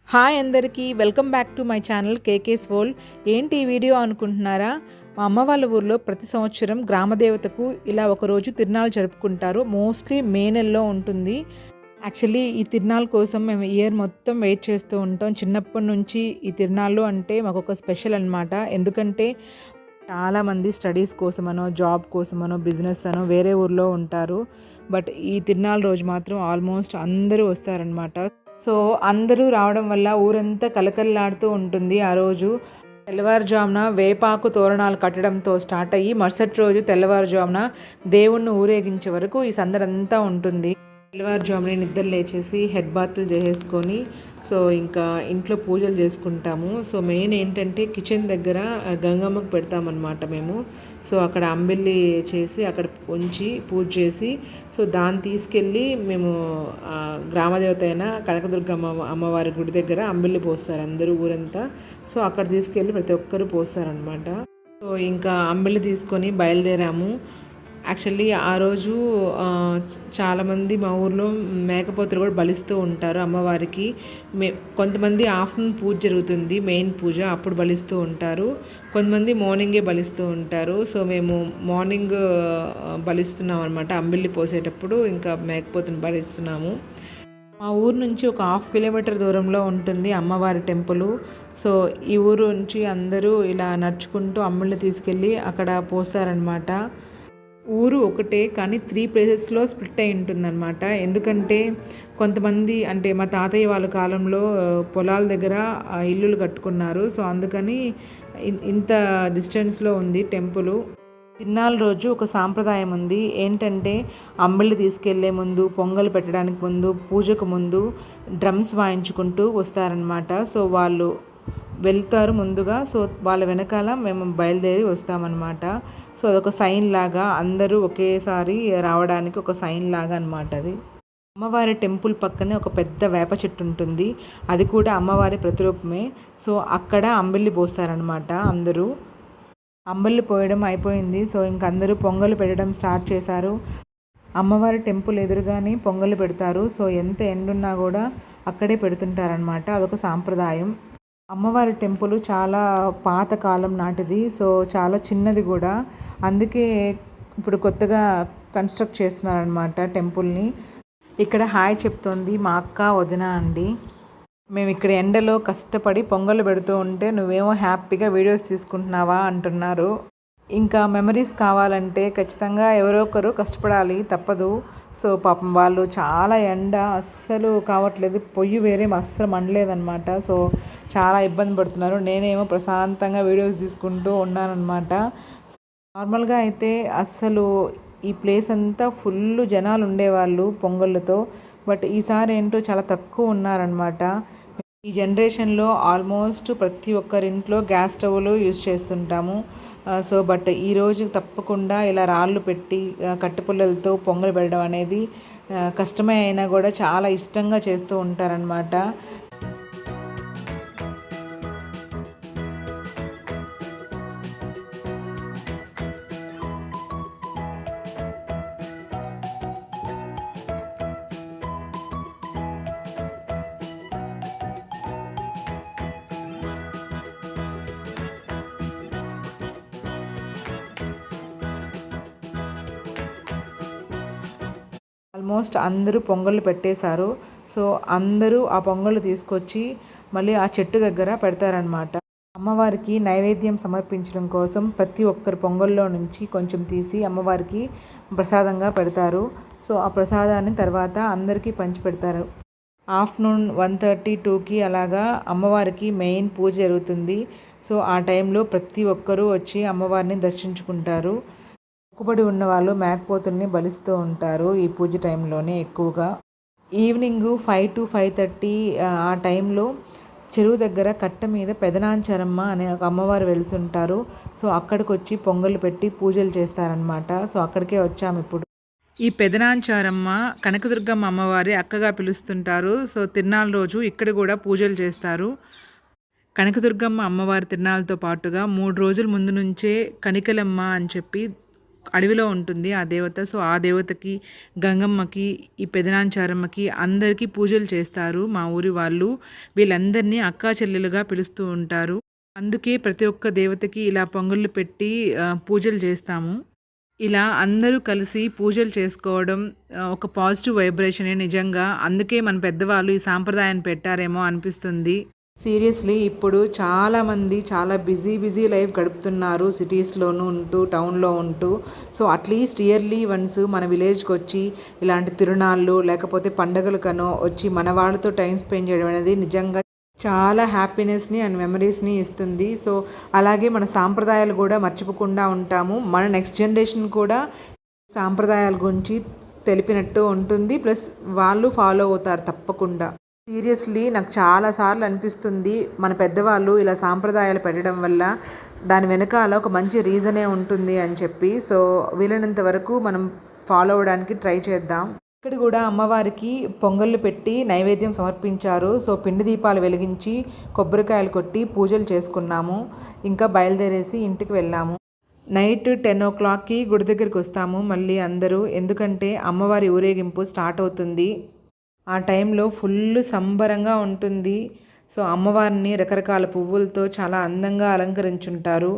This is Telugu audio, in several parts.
హాయ్ అందరికీ welcome back to my channel KK's world. ఏంటి ఈ వీడియో అనుకుంటున్నారా? మా అమ్మ వాళ్ళ ఊర్లో ప్రతి సంవత్సరం గ్రామదేవతకు ఇలా ఒకరోజు తిరునాళ్ళు జరుపుకుంటారు. మోస్ట్లీ మే నెలలో ఉంటుంది. యాక్చువల్లీ ఈ తిరునాళ్ళ కోసం మేము ఇయర్ మొత్తం వెయిట్ చేస్తూ ఉంటాం. చిన్నప్పటి నుంచి ఈ తిరునాళ్ళు అంటే మాకు ఒక స్పెషల్ అనమాట. ఎందుకంటే చాలామంది స్టడీస్ కోసమనో జాబ్ కోసమనో బిజినెస్ అనో వేరే ఊర్లో ఉంటారు. బట్ ఈ తిరునాళ్ళ రోజు మాత్రం ఆల్మోస్ట్ అందరూ వస్తారనమాట. సో అందరూ రావడం వల్ల ఊరంతా కలకలలాడుతూ ఉంటుంది. ఆ రోజు తెల్లవారుజామున వేపాకు తోరణాలు కట్టడంతో స్టార్ట్ అయ్యి మరుసటి రోజు తెల్లవారుజామున దేవుణ్ణి ఊరేగించే వరకు ఈ సందడంతా ఉంటుంది. తెల్లవారుజామున నిద్ర లేచేసి హెడ్ బాత్లు చేసేసుకొని సో ఇంకా ఇంట్లో పూజలు చేసుకుంటాము. సో మెయిన్ ఏంటంటే కిచెన్ దగ్గర గంగమ్మకు పెడతామన్నమాట మేము. సో అక్కడ అంబిల్లి చేసి అక్కడ ఉంచి పూజ చేసి సో దాన్ని తీసుకెళ్ళి మేము గ్రామదేవత అయిన కనకదుర్గమ్మ అమ్మవారి గుడి దగ్గర అంబిల్లి పోస్తారు అందరూ ఊరంతా. సో అక్కడ తీసుకెళ్ళి ప్రతి ఒక్కరు పోస్తారనమాట. సో ఇంకా అంబిల్లి తీసుకొని బయలుదేరాము. యాక్చువల్లీ ఆ రోజు చాలామంది మా ఊర్లో మేకపోతులు కూడా బలిస్తూ ఉంటారు అమ్మవారికి. కొంతమంది ఆఫ్టర్నూన్ పూజ జరుగుతుంది, మెయిన్ పూజ, అప్పుడు బలిస్తూ ఉంటారు. కొంతమంది మార్నింగే బలిస్తూ ఉంటారు. సో మేము మార్నింగ్ బలిస్తున్నాం అనమాట. అంబిల్లి పోసేటప్పుడు ఇంకా మేకపోతుని బలిస్తున్నాము. మా ఊరు నుంచి ఒక 1/2 కిలోమీటర్ దూరంలో ఉంటుంది అమ్మవారి టెంపుల్. సో ఈ ఊరు నుంచి అందరూ ఇలా నడుచుకుంటూ అమ్ముల్ని తీసుకెళ్ళి అక్కడ పోస్తారనమాట. ఊరు ఒకటే కానీ 3 ప్లేసెస్లో స్ప్లిట్ అయి ఉంటుందన్నమాట. ఎందుకంటే కొంతమంది అంటే మా తాతయ్య వాళ్ళ కాలంలో పొలాల దగ్గర ఇల్లులు కట్టుకున్నారు. సో అందుకని ఇంత డిస్టెన్స్లో ఉంది టెంపుల్. తిరునాళ్ళ రోజు ఒక సాంప్రదాయం ఉంది. ఏంటంటే అంబిళ్ళు తీసుకెళ్లే ముందు, పొంగల్ పెట్టడానికి ముందు, పూజకు ముందు డ్రమ్స్ వాయించుకుంటూ వస్తారనమాట. సో వాళ్ళు వెళ్తారు ముందుగా. సో వాళ్ళ వెనకాల మేము బయలుదేరి వస్తామన్నమాట. సో అదొక సైన్ లాగా అందరూ ఒకేసారి రావడానికి ఒక సైన్ లాగా అనమాట అది. అమ్మవారి టెంపుల్ పక్కనే ఒక పెద్ద వేప చెట్టు ఉంటుంది. అది కూడా అమ్మవారి ప్రతిరూపమే. సో అక్కడ అంబిల్లి పోస్తారనమాట అందరూ. అంబిల్లి పోయడం అయిపోయింది. సో ఇంక అందరూ పొంగలు పెట్టడం స్టార్ట్ చేశారు. అమ్మవారి టెంపుల్ ఎదురుగానే పొంగలు పెడతారు. సో ఎంత ఎండున్నా కూడా అక్కడే పెడుతుంటారనమాట. అదొక సాంప్రదాయం. అమ్మవారి టెంపుల్ చాలా పాతకాలం నాటిది. సో చాలా చిన్నది కూడా. అందుకే ఇప్పుడు కొత్తగా కన్స్ట్రక్ట్ చేస్తున్నారనమాట టెంపుల్ని. ఇక్కడ హాయ్ చెప్తోంది మా అక్క వదిన అండి. మేము ఇక్కడ ఎండలో కష్టపడి పొంగలు పెడుతూ ఉంటే నువ్వేమో హ్యాపీగా వీడియోస్ తీసుకుంటున్నావా అంటున్నారు. ఇంకా మెమరీస్ కావాలంటే ఖచ్చితంగా ఎవరో ఒకరు కష్టపడాలి, తప్పదు. సో పాపం వాళ్ళు చాలా ఎండ అస్సలు కావట్లేదు, పొయ్యి వేరే అస్సలు మండలేదన్నమాట. సో చాలా ఇబ్బంది పడుతున్నారు. నేనేమో ప్రశాంతంగా వీడియోస్ తీసుకుంటూ ఉన్నానన్నమాట. నార్మల్గా అయితే అస్సలు ఈ ప్లేస్ అంతా ఫుల్ జనాలు ఉండేవాళ్ళు పొంగళ్ళతో. బట్ ఈసారి ఏంటో చాలా తక్కువ ఉన్నారనమాట. ఈ జనరేషన్లో ఆల్మోస్ట్ ప్రతి ఒక్కరింట్లో గ్యాస్ స్టవ్లు యూజ్ చేస్తుంటాము. సో బట్ ఈరోజు తప్పకుండా ఇలా రాళ్ళు పెట్టి కట్టెపుల్లలతో పొంగలు పెట్టడం అనేది కష్టమే అయినా కూడా చాలా ఇష్టంగా చేస్తూ ఉంటారనమాట. ఆల్మోస్ట్ అందరూ పొంగళ్ళు పెట్టేశారు. సో అందరూ ఆ పొంగళ్ళు తీసుకొచ్చి మళ్ళీ ఆ చెట్టు దగ్గర పెడతారనమాట. అమ్మవారికి నైవేద్యం సమర్పించడం కోసం ప్రతి ఒక్కరు పొంగల్లో నుంచి కొంచెం తీసి అమ్మవారికి ప్రసాదంగా పెడతారు. సో ఆ ప్రసాదాన్ని తర్వాత అందరికీ పంచి పెడతారు. ఆఫ్టర్నూన్ 1:30-2కి అలాగా అమ్మవారికి మెయిన్ పూజ జరుగుతుంది. సో ఆ టైంలో ప్రతి ఒక్కరూ వచ్చి అమ్మవారిని దర్శించుకుంటారు. మొక్కుబడి ఉన్నవాళ్ళు మేకపోతుల్ని బలిస్తూ ఉంటారు ఈ పూజ టైంలోనే ఎక్కువగా. ఈవినింగ్ 5-5:30 ఆ టైంలో చెరువు దగ్గర కట్ట మీద పెదనాంచారమ్మ అనే ఒక అమ్మవారు వెలుసుంటారు. సో అక్కడికి వచ్చి పొంగలు పెట్టి పూజలు చేస్తారనమాట. సో అక్కడికే వచ్చాము ఇప్పుడు. ఈ పెదనాంచారమ్మ కనకదుర్గమ్మ అమ్మవారి అక్కగా పిలుస్తుంటారు. సో తిరునాళ్ళ రోజు ఇక్కడ కూడా పూజలు చేస్తారు. కనకదుర్గమ్మ అమ్మవారి తిరునాళ్ళతో పాటుగా 3 రోజుల ముందు నుంచే కనికలమ్మ అని చెప్పి అడవిలో ఉంటుంది ఆ దేవత. సో, ఆ దేవతకి, గంగమ్మకి, ఈ పెదనాంచారమ్మకి అందరికీ పూజలు చేస్తారు మా ఊరి వాళ్ళు. వీళ్ళందరినీ అక్కా చెల్లెలుగా పిలుస్తూ ఉంటారు. అందుకే ప్రతి ఒక్క దేవతకి ఇలా పొంగళ్ళు పెట్టి పూజలు చేస్తాము. ఇలా అందరూ కలిసి పూజలు చేసుకోవడం ఒక పాజిటివ్ వైబ్రేషనే నిజంగా. అందుకే మన పెద్దవాళ్ళు ఈ సాంప్రదాయాన్ని పెట్టారేమో అనిపిస్తుంది. సీరియస్లీ ఇప్పుడు చాలామంది చాలా బిజీ లైఫ్ గడుపుతున్నారు సిటీస్‌లోను ఉంటూ, టౌన్‌లో ఉంటూ. సో, అట్‌లీస్ట్ ఇయర్లీ వన్స్ మన విలేజ్‌కి వచ్చి ఇలాంటి తిరునాళ్ళు లేకపోతే పండగలకనో వచ్చి మన వాళ్ళతో టైమ్ స్పెండ్ చేయడం అనేది నిజంగా చాలా హ్యాపీనెస్‌ని అండ్ మెమరీస్‌ని ఇస్తుంది. సో, అలాగే మన సాంప్రదాయాలు కూడా మర్చిపోకుండా ఉంటాము. మన నెక్స్ట్ జనరేషన్ కూడా సాంప్రదాయాల గురించి తెలిపినట్టు ఉంటుంది. ప్లస్ వాళ్ళు ఫాలో అవుతారు తప్పకుండా. సీరియస్లీ నాకు చాలా సార్లు అనిపిస్తుంది మన పెద్దవాళ్ళు ఇలా సాంప్రదాయాలు పెట్టడం వల్ల దాని వెనకాల ఒక మంచి రీజనే ఉంటుంది అని చెప్పి. సో, వీలైనంత వరకు మనం ఫాలో అవ్వడానికి ట్రై చేద్దాం. ఇక్కడ కూడా అమ్మవారికి పొంగళ్ళు పెట్టి నైవేద్యం సమర్పించారు. సో, పిండి దీపాలు వెలిగించి కొబ్బరికాయలు కొట్టి పూజలు చేసుకున్నాము. ఇంకా బయలుదేరేసి ఇంటికి వెళ్ళాము. నైట్ 10:00కి గుడి దగ్గరికి వస్తాము మళ్ళీ అందరూ. ఎందుకంటే అమ్మవారి ఊరేగింపు స్టార్ట్ అవుతుంది. ఆ టైంలో ఫుల్ సంబరంగా ఉంటుంది. సో, అమ్మవారిని రకరకాల పువ్వులతో చాలా అందంగా అలంకరించుంటారు.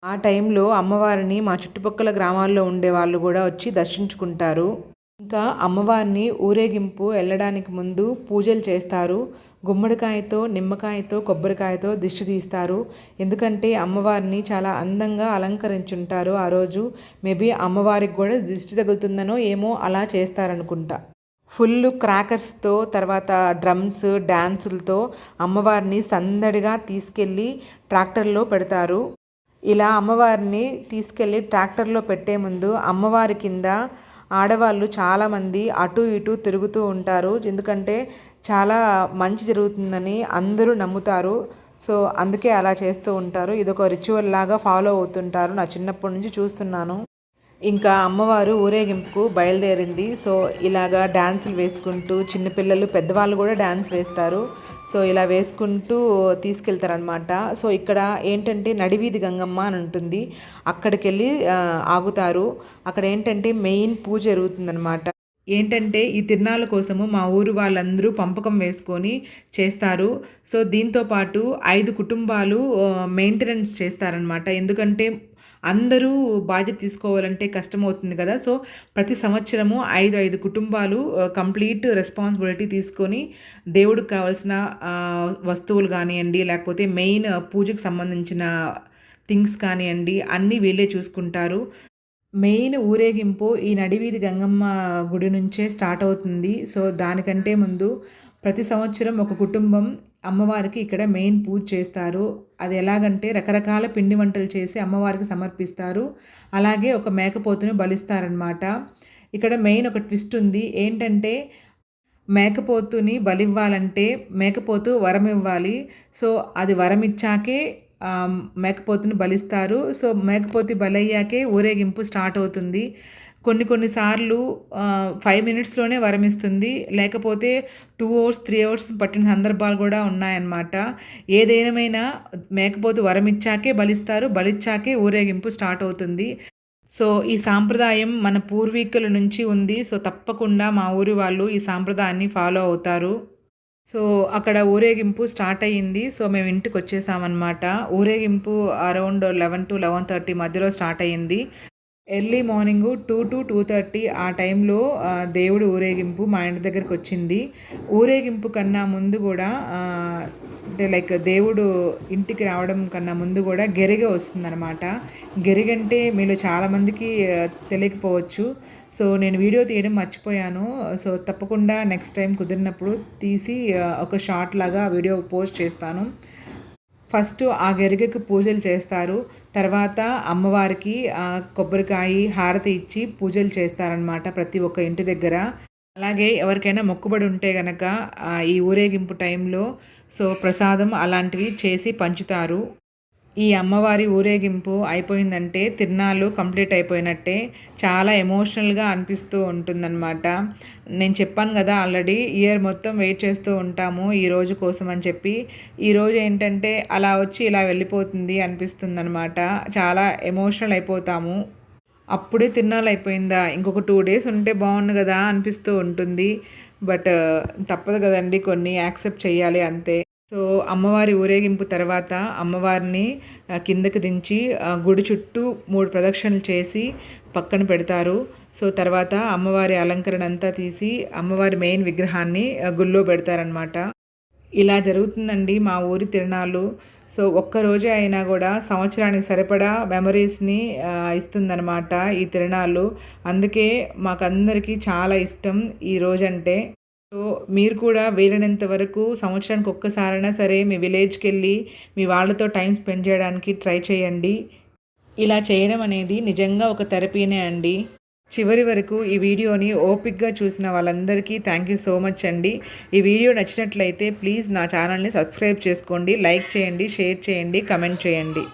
ఆ టైంలో అమ్మవారిని మా చుట్టుపక్కల గ్రామాల్లో ఉండే వాళ్ళు కూడా వచ్చి దర్శించుకుంటారు. ఇంకా అమ్మవారిని ఊరేగింపు వెళ్ళడానికి ముందు పూజలు చేస్తారు. గుమ్మడికాయతో, నిమ్మకాయతో, కొబ్బరికాయతో దిష్టి తీస్తారు. ఎందుకంటే అమ్మవారిని చాలా అందంగా అలంకరించుంటారు ఆ రోజు. మేబీ అమ్మవారికి కూడా దిష్టి తగులుతుందనో ఏమో అలా చేస్తారనుకుంటా. ఫుల్ క్రాకర్స్తో, తర్వాత డ్రమ్స్, డ్యాన్సులతో అమ్మవారిని సందడిగా తీసుకెళ్ళి ట్రాక్టర్లో పెడతారు. ఇలా అమ్మవారిని తీసుకెళ్ళి ట్రాక్టర్లో పెట్టే ముందు అమ్మవారి కింద ఆడవాళ్ళు చాలామంది అటు ఇటు తిరుగుతూ ఉంటారు. ఎందుకంటే చాలా మంచి జరుగుతుందని అందరూ నమ్ముతారు. సో, అందుకే అలా చేస్తూ ఉంటారు. ఇదొక రిచువల్ లాగా ఫాలో అవుతుంటారు. నా చిన్నప్పటి నుంచి చూస్తున్నాను. ఇంకా అమ్మవారు ఊరేగింపుకు బయలుదేరింది. సో, ఇలాగా డాన్సులు వేసుకుంటూ చిన్నపిల్లలు, పెద్దవాళ్ళు కూడా డాన్స్ వేస్తారు. సో, ఇలా వేసుకుంటూ తీసుకెళ్తారనమాట. సో, ఇక్కడ ఏంటంటే నడివీధి గంగమ్మ అని ఉంటుంది. అక్కడికి వెళ్ళి ఆగుతారు. అక్కడ ఏంటంటే మెయిన్ పూజ జరుగుతుందనమాట. ఏంటంటే ఈ తిరునాళ్ళ కోసము మా ఊరు వాళ్ళందరూ పంపకం వేసుకొని చేస్తారు. సో, దీంతో పాటు 5 కుటుంబాలు మెయింటెనెన్స్ చేస్తారనమాట. ఎందుకంటే అందరూ బాధ్యత తీసుకోవాలంటే కష్టమవుతుంది కదా. సో, ప్రతి సంవత్సరము 5 కుటుంబాలు కంప్లీట్ రెస్పాన్సిబిలిటీ తీసుకొని దేవుడికి కావాల్సిన వస్తువులు కానివ్వండి, లేకపోతే మెయిన్ పూజకు సంబంధించిన థింగ్స్ కానివ్వండి, అన్నీ వీళ్ళే చూసుకుంటారు. మెయిన్ ఊరేగింపు ఈ నడివీధి గంగమ్మ గుడి నుంచే స్టార్ట్ అవుతుంది. సో, దానికంటే ముందు ప్రతి సంవత్సరం ఒక కుటుంబం అమ్మవారికి ఇక్కడ మెయిన్ పూజ చేస్తారు. అది ఎలాగంటే రకరకాల పిండి వంటలు చేసి అమ్మవారికి సమర్పిస్తారు. అలాగే ఒక మేకపోతుని బలిస్తారనమాట. ఇక్కడ మెయిన్ ఒక ట్విస్ట్ ఉంది. ఏంటంటే మేకపోతుని బలివ్వాలంటే మేకపోతు వరం ఇవ్వాలి. సో, అది వరం ఇచ్చాకే మేకపోతుని బలిస్తారు. సో, మేకపోతు బలయ్యాకే ఊరేగింపు స్టార్ట్ అవుతుంది. కొన్ని సార్లు 5 మినిట్స్‌లోనే వరమిస్తుంది. లేకపోతే 2 అవర్స్, 3 అవర్స్ పట్టిన సందర్భాలు కూడా ఉన్నాయన్నమాట. ఏదేమైనా మేకపోతు వరమిచ్చాకే బలిస్తారు. బలిచ్చాకే ఊరేగింపు స్టార్ట్ అవుతుంది. సో, ఈ సాంప్రదాయం మన పూర్వీకుల నుంచి ఉంది. సో, తప్పకుండా మా ఊరి వాళ్ళు ఈ సాంప్రదాయాన్ని ఫాలో అవుతారు. సో, అక్కడ ఊరేగింపు స్టార్ట్ అయ్యింది. సో, మేము ఇంటికొచ్చేసామన్నమాట. ఊరేగింపు అరౌండ్ 11-11:30 మధ్యలో స్టార్ట్ అయ్యింది. ఎర్లీ మార్నింగు 2-2:30 ఆ టైంలో దేవుడు ఊరేగింపు మా ఇంటి దగ్గరికి వచ్చింది. ఊరేగింపు కన్నా ముందు కూడా అంటే లైక్ దేవుడు ఇంటికి రావడం కన్నా ముందు కూడా గెరిగ వస్తుందన్నమాట. గెరిగంటే మీలో చాలామందికి తెలియకపోవచ్చు. సో, నేను వీడియో తీయడం మర్చిపోయాను. సో, తప్పకుండా నెక్స్ట్ టైం కుదిరినప్పుడు తీసి ఒక షార్ట్ లాగా వీడియో పోస్ట్ చేస్తాను. ఫస్ట్ ఆ గెరిగకు పూజలు చేస్తారు. తర్వాత అమ్మవారికి కొబ్బరికాయ, హారతి ఇచ్చి పూజలు చేస్తారనమాట ప్రతి ఒక్క ఇంటి దగ్గర. అలాగే ఎవరికైనా మొక్కుబడి ఉంటే గనక ఈ ఊరేగింపు టైంలో సో, ప్రసాదం అలాంటివి చేసి పంచుతారు. ఈ అమ్మవారి ఊరేగింపు అయిపోయిందంటే తిరునాళ్ళు కంప్లీట్ అయిపోయినట్టే. చాలా ఎమోషనల్గా అనిపిస్తూ ఉంటుందన్నమాట. నేను చెప్పాను కదా ఆల్రెడీ ఇయర్ మొత్తం వెయిట్ చేస్తూ ఉంటాము ఈ రోజు కోసం అని చెప్పి. ఈరోజు ఏంటంటే అలా వచ్చి ఇలా వెళ్ళిపోతుంది అనిపిస్తుందన్నమాట. చాలా ఎమోషనల్ అయిపోతాము. అప్పుడే తిరునాళ్ళు అయిపోయిందా, ఇంకొక 2 డేస్ ఉంటే బాగుండు కదా అనిపిస్తూ ఉంటుంది. బట్ తప్పదు కదండి, కొన్ని యాక్సెప్ట్ చేయాలి అంతే. సో అమ్మవారి ఊరేగింపు తర్వాత అమ్మవారిని కిందకి దించి గుడి చుట్టూ 3 ప్రదక్షిణలు చేసి పక్కన పెడతారు. సో తర్వాత అమ్మవారి అలంకరణ అంతా తీసి అమ్మవారి మెయిన్ విగ్రహాన్ని గుళ్ళో పెడతారనమాట. ఇలా జరుగుతుందండి మా ఊరి తిరునాళ్ళు. సో ఒక్కరోజే అయినా కూడా సంవత్సరానికి సరిపడా మెమరీస్ని ఇస్తుందన్నమాట ఈ తిరునాళ్ళు. అందుకే మాకందరికీ చాలా ఇష్టం ఈ రోజంటే. సో మీరు కూడా వీలైనంత వరకు సంవత్సరానికి ఒక్కసారైనా సరే మీ విలేజ్కి వెళ్ళి మీ వాళ్ళతో టైం స్పెండ్ చేయడానికి ట్రై చేయండి. ఇలా చేయడం అనేది నిజంగా ఒక థెరపీనే అండి. చివరి వరకు ఈ వీడియోని ఓపిక్గా చూసిన వాళ్ళందరికీ థ్యాంక్ యూ సో మచ్ అండి. ఈ వీడియో నచ్చినట్లయితే ప్లీజ్ నా ఛానల్ని సబ్స్క్రైబ్ చేసుకోండి, లైక్ చేయండి, షేర్ చేయండి, కమెంట్ చేయండి.